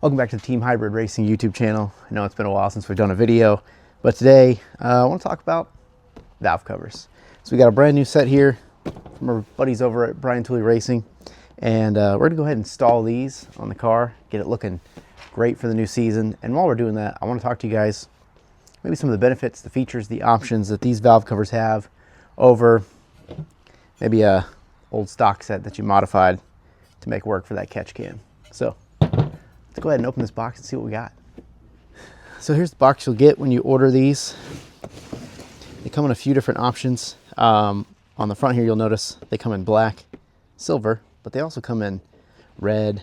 Welcome back to the Team Hybrid Racing YouTube channel. I know it's been a while since we've done a video, but today I want to talk about valve covers. So we got a brand new set here from our buddies over at Brian Tooley Racing, and we're going to go ahead and install these on the car, get it looking great for the new season. And while we're doing that, I want to talk to you guys maybe some of the benefits, the features, the options that these valve covers have over maybe a old stock set that you modified to make work for that catch can. So let's go ahead and open this box and see what we got. So here's the box you'll get when you order these. They come in a few different options. On the front here, you'll notice they come in black, silver, but they also come in red,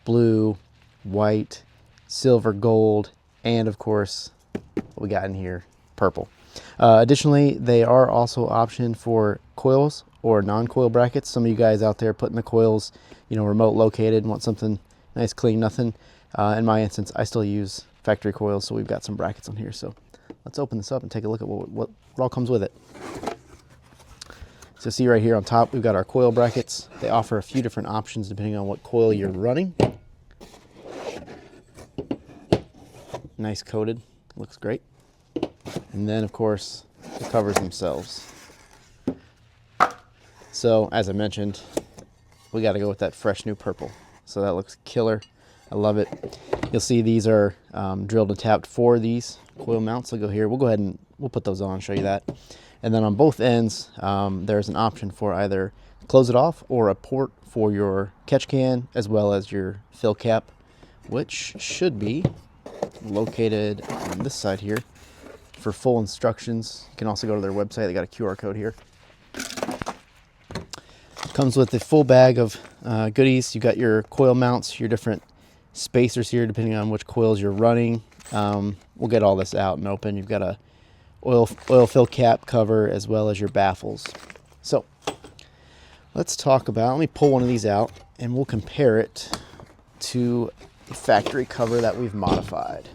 blue, white, silver, gold, and of course, what we got in here, purple. Additionally, they are also optioned for coils or non-coil brackets. Some of you guys out there putting the coils, remote located and want something nice, clean, nothing. In my instance, I still use factory coils, so we've got some brackets on here. So let's open this up and take a look at what all comes with it. So see right here on top, we've got our coil brackets. They offer a few different options depending on what coil you're running. Nice coated, looks great. And then of course, the covers themselves. So as I mentioned, we got to go with that fresh new purple. So that looks killer. I love it. You'll see these are drilled and tapped for these coil mounts. So go here. We'll go ahead and we'll put those on, show you that. And then on both ends, there's an option for either close it off or a port for your catch can, as well as your fill cap, which should be located on this side here. For full instructions, you can also go to their website. They got a QR code here. Comes with a full bag of goodies. You got your coil mounts, your different spacers here, depending on which coils you're running. We'll get all this out and open. You've got a oil fill cap cover as well as your baffles. So let's talk about, let me pull one of these out and we'll compare it to the factory cover that we've modified.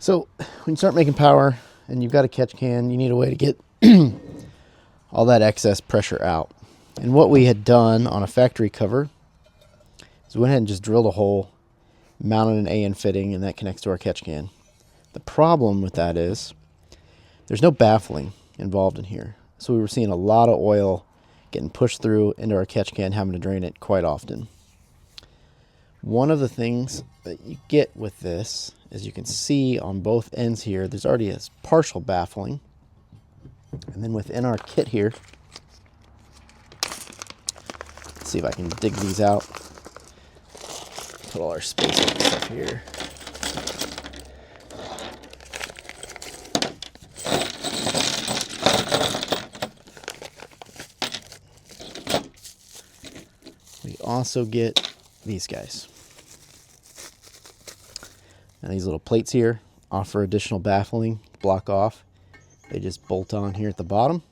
So when you start making power and you've got a catch can, you need a way to get all that excess pressure out. And what we had done on a factory cover is we went ahead and just drilled a hole, mounted an AN fitting, and that connects to our catch can. The problem with that is there's no baffling involved in here. So we were seeing a lot of oil getting pushed through into our catch can, having to drain it quite often. One of the things that you get with this, as you can see on both ends here, there's already a partial baffling. And then within our kit here, let's see if I can dig these out. Put all our spacing stuff here. We also get these guys. Now these little plates here offer additional baffling, block off. They just bolt on here at the bottom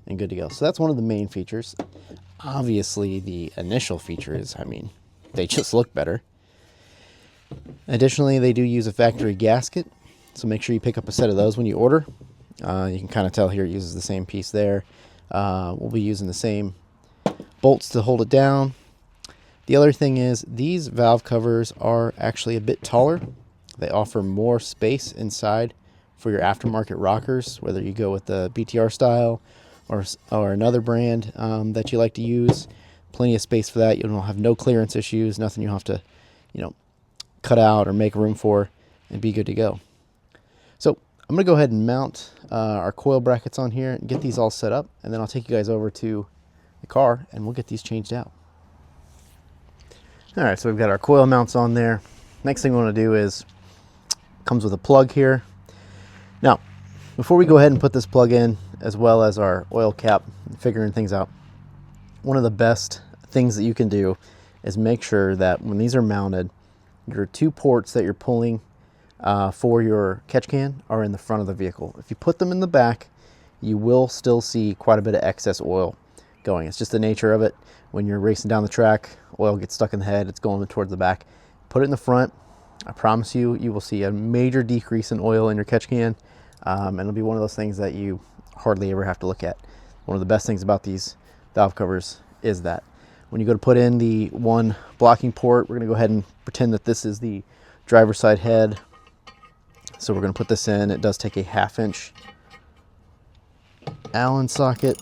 and good to go. So that's one of the main features. Obviously the initial feature is, they just look better. Additionally, they do use a factory gasket. So make sure you pick up a set of those when you order. You can kind of tell here it uses the same piece there. We'll be using the same bolts to hold it down. The other thing is these valve covers are actually a bit taller. They offer more space inside for your aftermarket rockers, whether you go with the BTR style or another brand that you like to use. Plenty of space for that. You'll have no clearance issues, nothing you'll have to, cut out or make room for, and be good to go. So I'm gonna go ahead and mount our coil brackets on here and get these all set up, and then I'll take you guys over to the car and we'll get these changed out. All right, so we've got our coil mounts on there. Next thing we want to do is, comes with a plug here. Now, before we go ahead and put this plug in, as well as our oil cap, figuring things out, one of the best things that you can do is make sure that when these are mounted, your two ports that you're pulling for your catch can are in the front of the vehicle. If you put them in the back, you will still see quite a bit of excess oil going. It's just the nature of it. When you're racing down the track, oil gets stuck in the head, it's going towards the back. Put it in the front. I promise you, you will see a major decrease in oil in your catch can, and it'll be one of those things that you hardly ever have to look at. One of the best things about these valve covers is that. When you go to put in the one blocking port, we're going to go ahead and pretend that this is the driver's side head. So we're going to put this in. It does take a 1/2 inch Allen socket.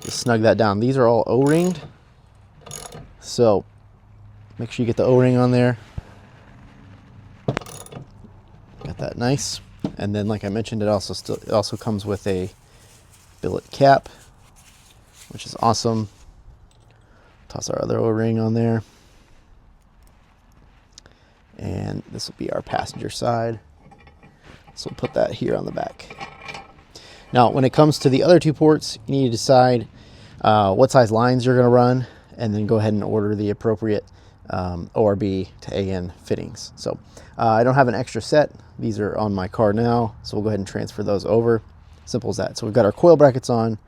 Just snug that down. These are all O-ringed, so make sure you get the O-ring on there. Got that nice. And then, like I mentioned, it also comes with a billet cap, which is awesome. Toss our other O-ring on there. And this will be our passenger side. So we'll put that here on the back. Now, when it comes to the other 2 ports, you need to decide what size lines you're going to run, and then go ahead and order the appropriate ORB to AN fittings. So I don't have an extra set. These are on my car now, so we'll go ahead and transfer those over. Simple as that. So we've got our coil brackets on,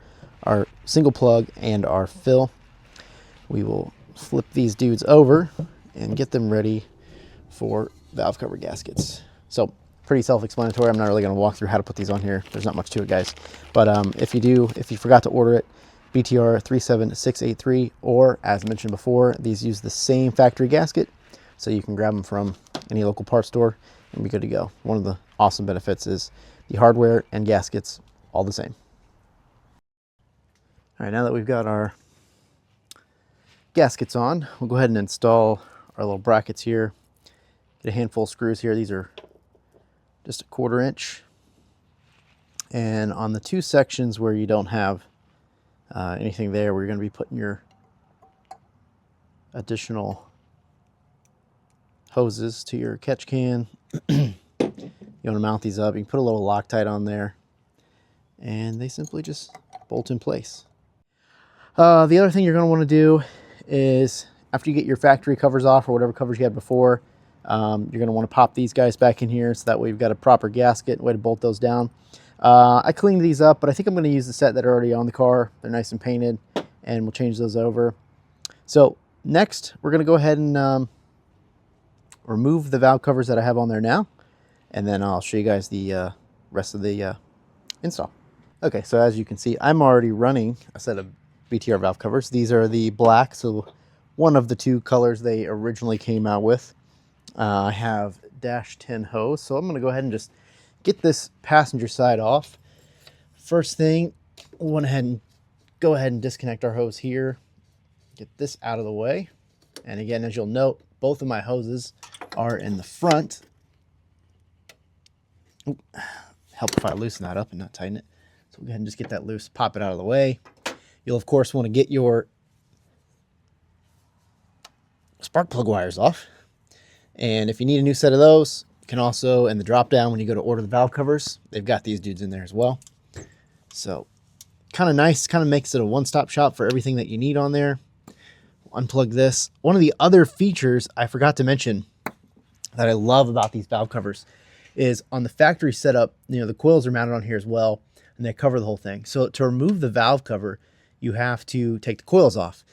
our single plug, and our fill. We will flip these dudes over and get them ready for valve cover gaskets. So pretty self-explanatory. I'm not really going to walk through how to put these on here. There's not much to it, guys. But if you forgot to order it, BTR 37683, or as mentioned before, these use the same factory gasket, so you can grab them from any local parts store and be good to go. One of the awesome benefits is the hardware and gaskets all the same. All right, now that we've got our gaskets on, we'll go ahead and install our little brackets here. Get a handful of screws here. These are just a 1/4 inch. And on the 2 sections where you don't have anything there, we're going to be putting your additional hoses to your catch can. You want to mount these up. You can put a little Loctite on there, and they simply just bolt in place. The other thing you're going to want to do is, after you get your factory covers off, or whatever covers you had before, you're going to want to pop these guys back in here, so that way you've got a proper gasket, way to bolt those down. I cleaned these up, but I think I'm going to use the set that are already on the car. They're nice and painted, and we'll change those over. So next, we're going to go ahead and remove the valve covers that I have on there now, and then I'll show you guys the rest of the install. Okay, so as you can see, I'm already running a set of BTR valve covers. These are the black, so one of the 2 colors they originally came out with. I have -10 hose, so I'm going to go ahead and just get this passenger side off. First thing, we went ahead and go ahead and disconnect our hose here. Get this out of the way. And again, as you'll note, both of my hoses are in the front. Oop, help if I loosen that up and not tighten it. So we'll go ahead and just get that loose, pop it out of the way. You'll of course want to get your spark plug wires off. And if you need a new set of those, you can also, in the drop down when you go to order the valve covers, they've got these dudes in there as well. So kind of nice, kind of makes it a one-stop shop for everything that you need on there. Unplug this. One of the other features I forgot to mention that I love about these valve covers is on the factory setup, the coils are mounted on here as well, and they cover the whole thing. So to remove the valve cover, you have to take the coils off.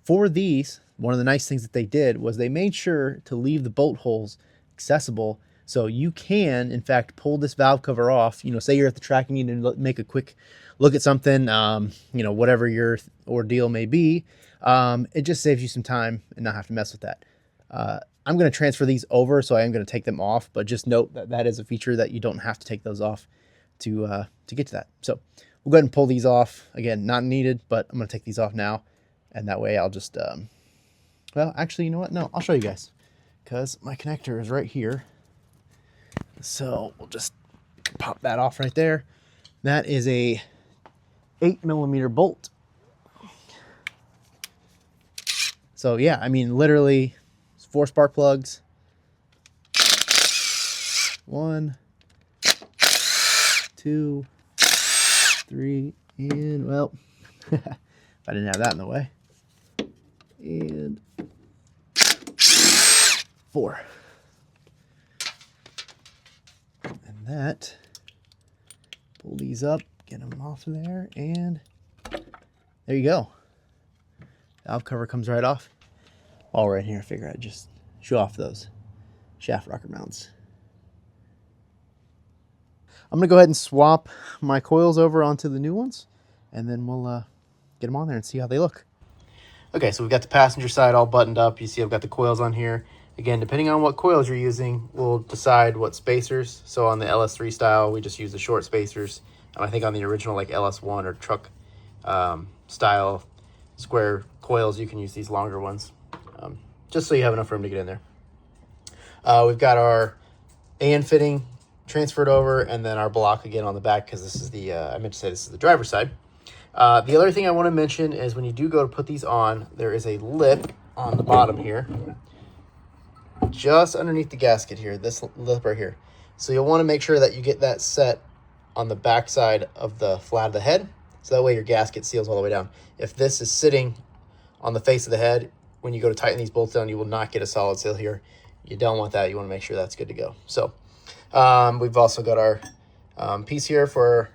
For these, one of the nice things that they did was they made sure to leave the bolt holes accessible, so you can in fact pull this valve cover off. Say you're at the track and you need to make a quick look at something, whatever your ordeal may be. It just saves you some time and not have to mess with that. I'm going to transfer these over, so I am going to take them off, but just note that that is a feature that you don't have to take those off to get to that. So we'll go ahead and pull these off. Again, not needed, but I'm going to take these off now, and that way I'll just well, actually, you know what? No, I'll show you guys, because my connector is right here. So we'll just pop that off right there. That is a 8mm bolt. So yeah, I mean, literally 4 spark plugs. 1, 2, 3, and well, if I didn't have that in the way. And 4. And that, pull these up, get them off of there, and there you go. Valve cover comes right off. All right here, I figure I'd just show off those shaft rocker mounts. I'm gonna go ahead and swap my coils over onto the new ones, and then we'll get them on there and see how they look. Okay, so we've got the passenger side all buttoned up. You see I've got the coils on here. Again, depending on what coils you're using, we'll decide what spacers. So on the LS3 style, we just use the short spacers. I think on the original like LS1 or truck style square coils, you can use these longer ones, just so you have enough room to get in there. We've got our AN fitting transferred over, and then our block again on the back, because this is the, I meant to say this is the driver's side. The other thing I want to mention is when you do go to put these on, there is a lip on the bottom here, just underneath the gasket here, this lip right here. So you'll want to make sure that you get that set on the back side of the flat of the head, so that way your gasket seals all the way down. If this is sitting on the face of the head, when you go to tighten these bolts down, you will not get a solid seal here. You don't want that. You want to make sure that's good to go. So we've also got our piece here for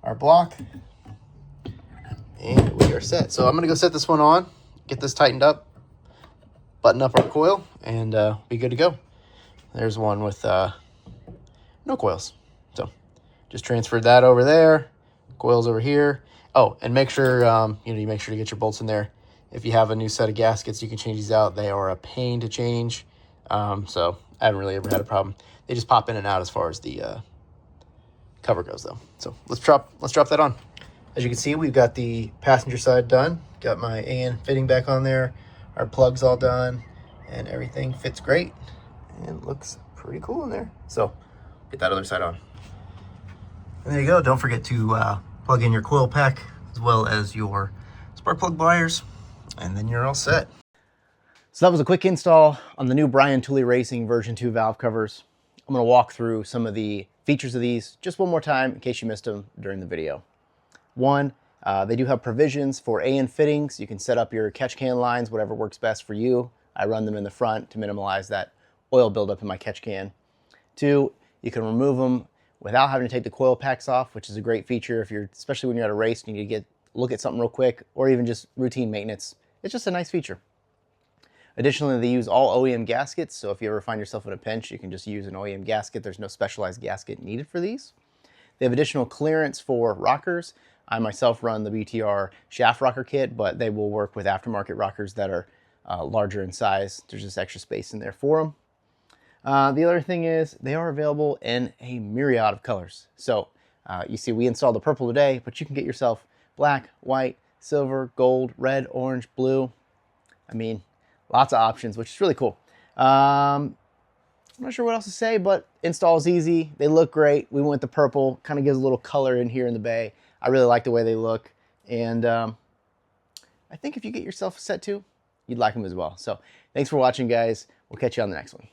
our block, and we are set. So I'm going to go set this one on, get this tightened up, button up our coil, and be good to go. There's one with no coils. So just transferred that over there, coils over here. Oh, and make sure, you make sure to get your bolts in there. If you have a new set of gaskets, you can change these out. They are a pain to change. So I haven't really ever had a problem. They just pop in and out as far as the cover goes though. So let's drop that on. As you can see, we've got the passenger side done. Got my AN fitting back on there. Our plug's all done and everything fits great and looks pretty cool in there. So get that other side on. And there you go. Don't forget to plug in your coil pack as well as your spark plug pliers, and then you're all set. So that was a quick install on the new Brian Tooley Racing version 2 valve covers. I'm going to walk through some of the features of these just one more time in case you missed them during the video. One, they do have provisions for AN fittings. You can set up your catch can lines, whatever works best for you. I run them in the front to minimize that oil buildup in my catch can. Two, you can remove them without having to take the coil packs off, which is a great feature if you're, especially when you're at a race and you need to look at something real quick, or even just routine maintenance. It's just a nice feature. Additionally, they use all OEM gaskets, so if you ever find yourself in a pinch, you can just use an OEM gasket. There's no specialized gasket needed for these. They have additional clearance for rockers. I myself run the BTR shaft rocker kit, but they will work with aftermarket rockers that are larger in size. There's just extra space in there for them. The other thing is they are available in a myriad of colors. So you see we installed the purple today, but you can get yourself black, white, silver, gold, red, orange, blue. I mean, lots of options, which is really cool. I'm not sure what else to say, but install is easy. They look great. We went with the purple, kind of gives a little color in here in the bay. I really like the way they look. And I think if you get yourself a set too, you'd like them as well. So thanks for watching, guys. We'll catch you on the next one.